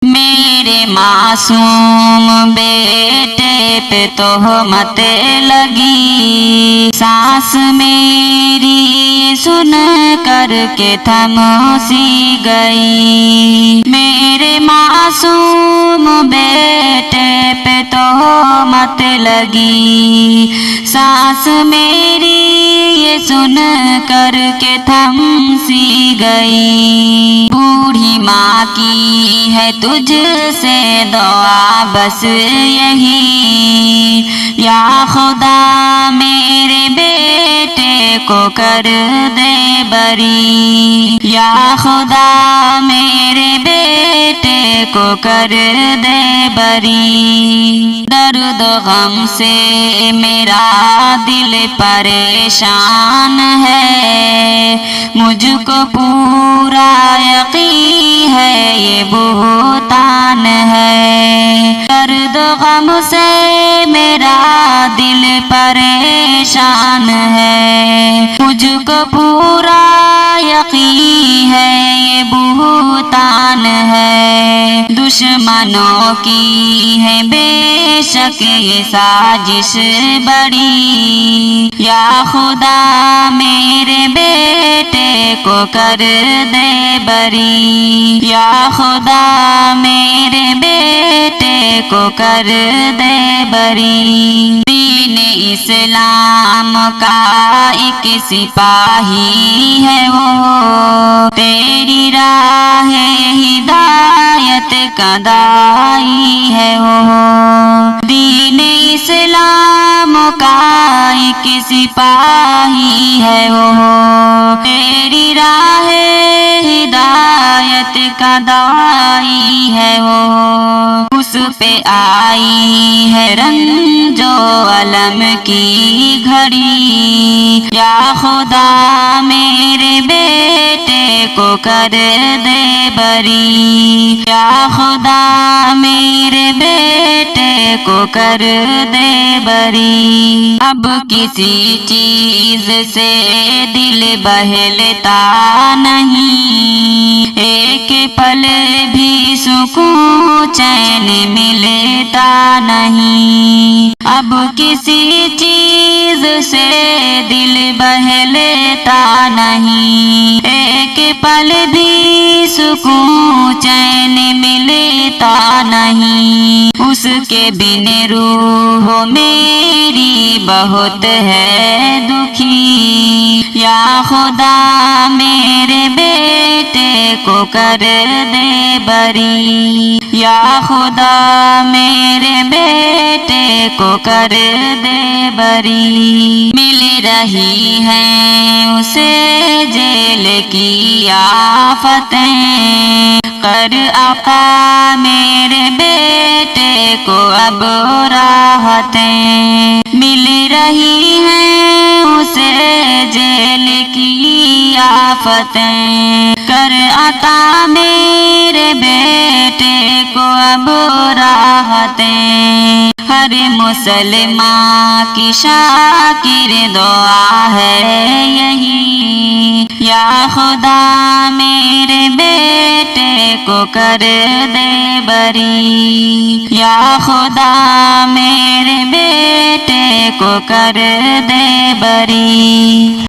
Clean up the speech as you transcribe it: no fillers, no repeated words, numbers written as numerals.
میرے معصوم بیٹے پہ تہمت لگی، سانس میری سن کر کے تھم سی گئی۔ میرے معصوم بیٹے پہ تہمت لگی، سانس میری یہ سن کر کے تھم سی گئی۔ بوڑھی ماں کی ہے تجھ سے دعا بس یہی، یا خدا میرے بیٹے کو کر دے بری، یا خدا میرے بیٹے کو کر دے بری۔ درد و غم سے میرا دل پریشان ہے، مجھ کو پورا یقین ہے یہ بہتان ہے۔ درد و غم سے میرا دل پریشان ہے، مجھ کو پورا یقین ہے یہ بہتان ہے۔ دشمنوں کی ہے بے شک یہ سازش بڑی، یا خدا میرے بیٹے کو کر دے بری، یا خدا میرے بیٹے کو کر دے بری۔ دین اسلام کا ایک سپاہی ہے وہ، تیری راہ ہدایت کا داعی ہے وہ۔ دین اسلام کا ایک سپاہی ہے وہ، تیری راہ ہدایت کا داعی ہے وہ۔ اس پہ آئی ہے رنج و الم کی گھڑی، یا خدا میرے بیٹے کو کر دے بری، یا خدا میرے بیٹے کو کر دے بری۔ اب کسی چیز سے دل بہلتا نہیں، ایک پل بھی سکون چین ملتا نہیں۔ اب کسی چیز سے دل بہلتا نہیں، ایک پل بھی سکون چین ملتا نہیں۔ اس کے بن روح میری بہت ہے دکھی، یا خدا میرے بیٹے کو کر دے بری، یا خدا میرے بیٹے کو کر دے بری۔ مل رہی ہیں اسے جیل کی آفتیں، کر آقا میرے بیٹے کو اب راحتیں۔ مل رہی ہیں اسے جیل کی آفتیں، کر عطا میرے بیٹے کو اب راحتیں۔ ہر مسلمان کی شاکر دعا ہے یہی، یا خدا میرے بیٹے کو کر دے بری، یا خدا میرے بیٹے کو کر دے بری۔